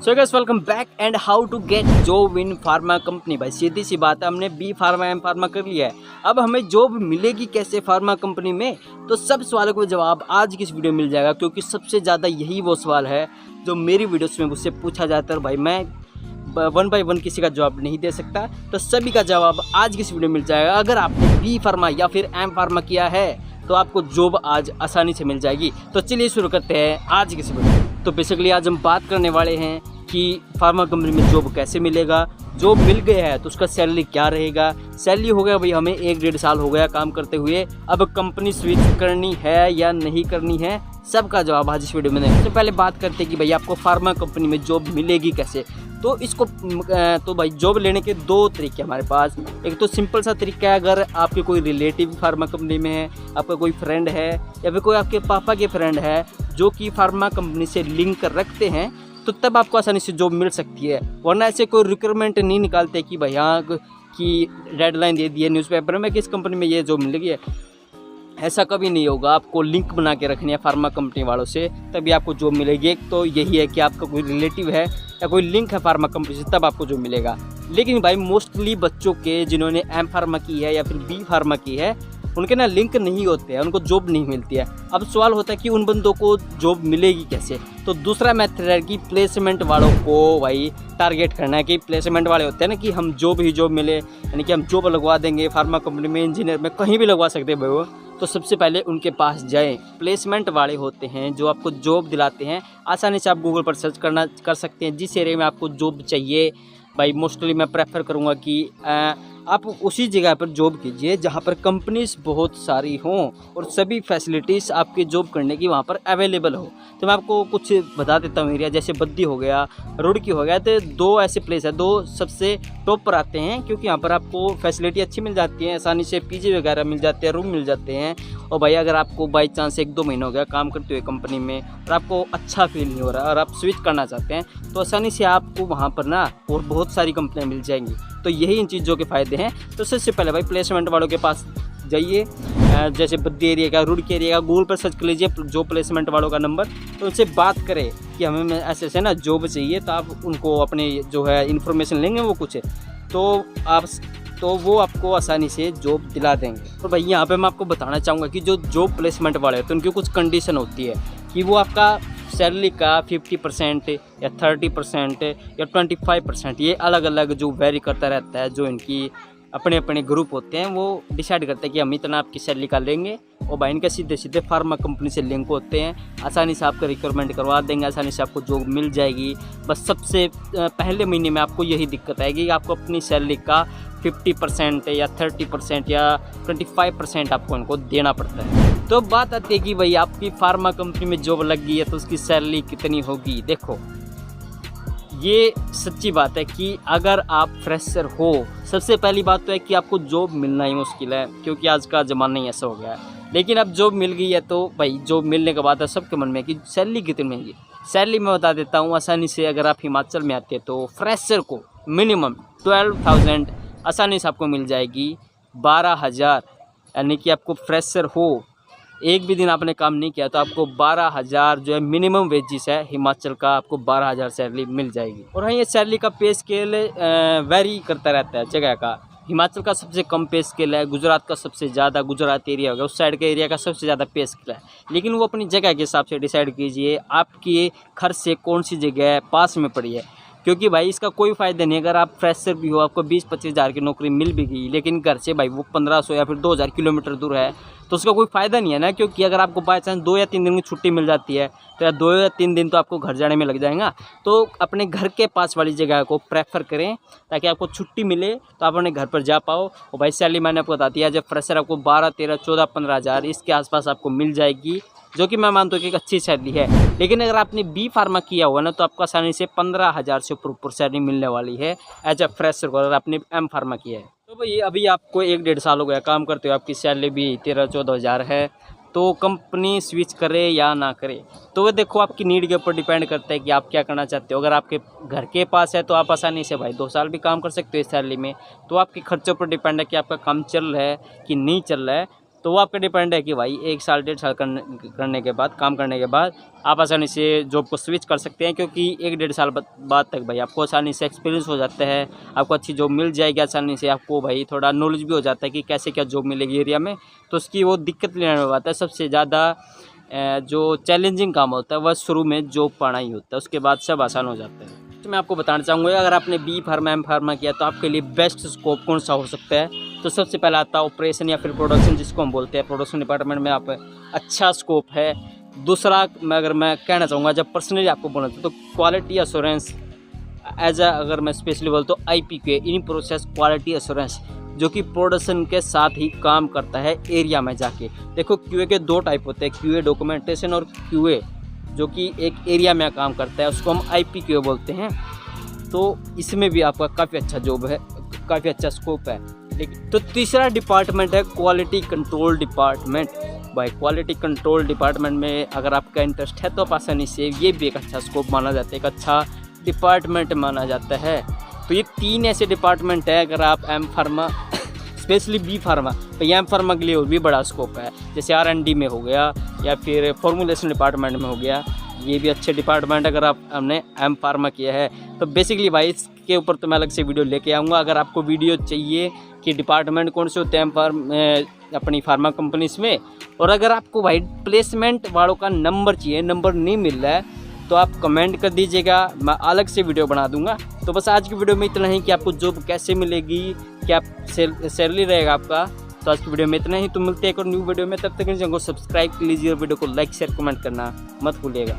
So guys welcome back and how to get job in pharma company. भाई सीधी सी बात है, हमने बी फार्मा एम फार्मा कर लिया है, अब हमें जॉब मिलेगी कैसे फार्मा कंपनी में। तो सब सवालों का जवाब आज की इस वीडियो में मिल जाएगा, क्योंकि सबसे ज़्यादा यही वो सवाल है जो मेरी वीडियोस में मुझसे पूछा जाता है। भाई मैं 1 बाय 1 किसी का जवाब नहीं दे सकता, तो सभी का जवाब आज की इस वीडियो में मिल जाएगा। अगर आपने बी फार्मा या फिर एम फार्मा किया है तो आपको जॉब आज आसानी से मिल जाएगी। तो चलिए शुरू करते हैं आज की इस वीडियो। तो बेसिकली आज हम बात करने वाले हैं कि फार्मा कंपनी में जॉब कैसे मिलेगा, जॉब मिल गया है तो उसका सैलरी क्या रहेगा। सैलरी हो गया भाई, हमें 1-1.5 साल हो गया काम करते हुए, अब कंपनी स्विच करनी है या नहीं करनी है, सबका जवाब आज इस वीडियो में देंगे। सबसे पहले बात करते हैं कि भाई आपको फार्मा कंपनी में जॉब मिलेगी कैसे। तो इसको तो भाई जॉब लेने के 2 तरीके हमारे पास। एक तो सिंपल सा तरीका है, अगर आपके कोई रिलेटिव फार्मा कंपनी में है, आपका कोई फ्रेंड है या फिर कोई आपके पापा के फ्रेंड है जो कि फार्मा कंपनी से लिंक रखते हैं, तो तब आपको आसानी से जॉब मिल सकती है। वरना ऐसे कोई रिक्रूटमेंट नहीं निकालते कि भाई हाँ कि डेडलाइन दे दी है न्यूज़पेपर में कि इस कंपनी में ये जॉब मिलेगी है, ऐसा कभी नहीं होगा। आपको लिंक बना के रखनी है फार्मा कंपनी वालों से, तभी आपको जॉब मिलेगी। एक तो यही है कि आपका कोई रिलेटिव है या कोई लिंक है फार्मा कंपनी से, तब आपको जॉब मिलेगा। लेकिन भाई मोस्टली बच्चों के जिन्होंने एम फार्मा की है या फिर बी फार्मा की है, उनके ना लिंक नहीं होते हैं, उनको जॉब नहीं मिलती है। अब सवाल होता है कि उन बंदों को जॉब मिलेगी कैसे। तो दूसरा मेथड है कि प्लेसमेंट वालों को भाई टारगेट करना है, कि प्लेसमेंट वाले होते हैं ना कि हम जॉब ही जॉब मिले, यानी कि हम जॉब लगवा देंगे फार्मा कंपनी में, इंजीनियर में, कहीं भी लगवा सकते हैं भाई वो। तो सबसे पहले उनके पास जाएं। प्लेसमेंट वाले होते हैं जो आपको जॉब दिलाते हैं। आसानी से आप गूगल पर सर्च कर सकते हैं जिस एरिया में आपको जॉब चाहिए। भाई मोस्टली मैं प्रेफर करूँगा कि आप उसी जगह पर जॉब कीजिए जहाँ पर कंपनीज बहुत सारी हों और सभी फैसिलिटीज़ आपके जॉब करने की वहाँ पर अवेलेबल हो। तो मैं आपको कुछ बता देता हूँ एरिया, जैसे बद्दी हो गया, रुड़की हो गया। तो 2 ऐसे प्लेस है, 2 सबसे टॉप पर आते हैं, क्योंकि यहाँ पर आपको फैसिलिटी अच्छी मिल जाती है, आसानी से पीजी वगैरह मिल जाते हैं, रूम मिल जाते हैं। और भाई अगर आपको बाई चांस 1-2 महीने हो गया काम करते हुए कंपनी में और आपको अच्छा फील नहीं हो रहा और आप स्विच करना चाहते हैं, तो आसानी से आपको वहाँ पर ना और बहुत सारी कंपनियाँ मिल जाएंगी। तो यही इन चीज़ों के फ़ायदे हैं। तो सबसे पहले भाई प्लेसमेंट वालों के पास जाइए, जैसे बद्दी एरिया का, रुड़की एरिया का, गूगल पर सर्च कर लीजिए जो प्लेसमेंट वालों का नंबर, तो उनसे बात करें कि हमें ऐसे ऐसे ना जॉब चाहिए। तो आप उनको अपने जो है इन्फॉर्मेशन लेंगे वो कुछ, तो वो आपको आसानी से जॉब दिला देंगे। तो भाई यहाँ पे मैं आपको बताना चाहूँगा कि जो जॉब प्लेसमेंट वाले हैं तो उनकी कुछ कंडीशन होती है कि वो आपका सैलरी का 50% या 30% या 25%, ये अलग अलग जो वेरी करता रहता है। जो इनकी अपने अपने ग्रुप होते हैं वो डिसाइड करते हैं कि हम इतना आपकी सैलरी का लेंगे। और भाई इनके सीधे सीधे फार्मा कंपनी से लिंक होते हैं, आसानी से आपका रिक्वायरमेंट करवा देंगे, आसानी से आपको जॉब मिल जाएगी। बस सबसे पहले महीने में आपको यही दिक्कत आएगी कि आपको अपनी सैलरी का 50% या 30% या 25% आपको इनको देना पड़ता है। तो बात आती है कि भाई आपकी फार्मा कंपनी में जॉब लग गई है तो उसकी सैलरी कितनी होगी। देखो ये सच्ची बात है कि अगर आप फ्रेशर हो, सबसे पहली बात तो है कि आपको जॉब मिलना ही मुश्किल है, क्योंकि आज का ज़माना ही ऐसा हो गया है। लेकिन अब जॉब मिल गई है तो भाई जॉब मिलने के बाद सबके मन में है कि सैलरी कितनी मिलेगी। सैलरी मैं बता देता हूँ आसानी से। अगर आप हिमाचल में आते हैं तो फ्रेशर को मिनिमम 12,000 आसानी से आपको मिल जाएगी। 12,000, यानी कि आपको फ्रेशर हो, एक भी दिन आपने काम नहीं किया तो आपको 12,000 जो है मिनिमम वेजिस है हिमाचल का, आपको 12,000 सैलरी मिल जाएगी। और हाँ, ये सैलरी का पे स्केल वेरी करता रहता है जगह का। हिमाचल का सबसे कम पे स्केल है, गुजरात का सबसे ज़्यादा, गुजरात एरिया हो गया उस साइड के एरिया का सबसे ज़्यादा पे स्केल है। लेकिन वो अपनी जगह के हिसाब से डिसाइड कीजिए आपकी घर से कौन सी जगह पास में पड़ी है, क्योंकि भाई इसका कोई फ़ायदा नहीं। अगर आप फ्रेशर भी हो, आपको 20-25 हज़ार की नौकरी मिल भी गई, लेकिन घर से भाई वो 1500 या फिर 2000 किलोमीटर दूर है, तो उसका कोई फ़ायदा नहीं है ना। क्योंकि अगर आपको बाई चांस 2 या 3 दिन की छुट्टी मिल जाती है तो 2 या 3 दिन तो आपको घर जाने में लग जाएगा। तो अपने घर के पास वाली जगह को प्रेफर करें ताकि आपको छुट्टी मिले तो आप अपने घर पर जा पाओ। और भाई सैलरी मैंने आपको बता दिया, जब फ्रेशर आपको 12, 13, 14, 15 हज़ार इसके आसपास आपको मिल जाएगी, जो कि मैं मानता हूँ कि एक अच्छी सैलरी है। लेकिन अगर आपने बी फार्मा किया हुआ ना तो आपको आसानी से 15,000 से ऊपर सैलरी मिलने वाली है एज अ फ्रेशर को, अगर आपने एम फार्मा किया है। तो भाई अभी आपको 1-1.5 साल हो गया काम करते हुए, आपकी सैलरी भी 13-14 हज़ार है, तो कंपनी स्विच करे या ना करे, तो वो देखो आपकी नीड के ऊपर डिपेंड करता है कि आप क्या करना चाहते हो। अगर आपके घर के पास है तो आप आसानी से भाई 2 साल भी काम कर सकते हो इस सैलरी में। तो आपके खर्चों पर डिपेंड है कि आपका काम चल रहा है कि नहीं चल रहा है। तो वो आपका डिपेंड है कि भाई 1 साल 1.5 साल करने के बाद, काम करने के बाद आप आसानी से जॉब को स्विच कर सकते हैं, क्योंकि 1-1.5 साल बाद तक भाई आपको आसानी से एक्सपीरियंस हो जाता है, आपको अच्छी जॉब मिल जाएगी आसानी से, आपको भाई थोड़ा नॉलेज भी हो जाता है कि कैसे क्या जॉब मिलेगी एरिया में। तो उसकी वो दिक्कत लेने में आता है। सबसे ज़्यादा जो चैलेंजिंग काम होता है वह शुरू में जॉब पाना ही होता है, उसके बाद सब आसान हो जाता है। तो मैं आपको बताना चाहूँगा, अगर आपने बी फार्मा एम फार्मा किया तो आपके लिए बेस्ट स्कोप कौन सा हो सकता है। तो सबसे पहला आता है ऑपरेशन या फिर प्रोडक्शन, जिसको हम बोलते हैं। प्रोडक्शन डिपार्टमेंट में आप अच्छा स्कोप है। दूसरा अगर मैं कहना चाहूँगा, जब पर्सनली आपको बोलना चाहिए, तो क्वालिटी एश्योरेंस अगर मैं स्पेशली बोलता हूँ IPQA, in process quality assurance, जो कि प्रोडक्शन के साथ ही काम करता है एरिया में जाके। देखो QA के 2 टाइप होते हैं, QA डॉक्यूमेंटेशन और QA जो कि एक एरिया में काम करता है, उसको हम IPQA बोलते हैं। तो इसमें भी आपका काफ़ी अच्छा जॉब है, काफ़ी अच्छा स्कोप है। लेकिन तो तीसरा डिपार्टमेंट है क्वालिटी कंट्रोल डिपार्टमेंट। भाई क्वालिटी कंट्रोल डिपार्टमेंट में अगर आपका इंटरेस्ट है तो आप आसानी से, ये भी एक अच्छा स्कोप माना जाता है, एक अच्छा डिपार्टमेंट माना जाता है। तो ये 3 ऐसे डिपार्टमेंट है। अगर आप M pharma, specially B pharma, तो एम फार्मा के लिए और भी बड़ा स्कोप है, जैसे R&D में हो गया या फिर फॉर्मुलेशन डिपार्टमेंट में हो गया, ये भी अच्छे डिपार्टमेंट अगर हमने एम फार्मा किया है। तो बेसिकली भाई इसके ऊपर तो मैं अलग से वीडियो लेके आऊँगा। अगर आपको वीडियो चाहिए कि डिपार्टमेंट कौन से होते हैं अपनी फार्मा कंपनीज में, और अगर आपको भाई प्लेसमेंट वालों का नंबर चाहिए, नंबर नहीं मिल रहा है, तो आप कमेंट कर दीजिएगा, मैं अलग से वीडियो बना दूंगा। तो बस आज की वीडियो में इतना ही कि आपको जॉब कैसे मिलेगी, क्या सैलरी रहेगा आपका। तो आज की वीडियो में इतना ही। तो मिलते हैं एक और न्यू वीडियो में, तब तक चैनल को सब्सक्राइब कर लीजिए और वीडियो को लाइक शेयर कमेंट करना मत भूलिएगा।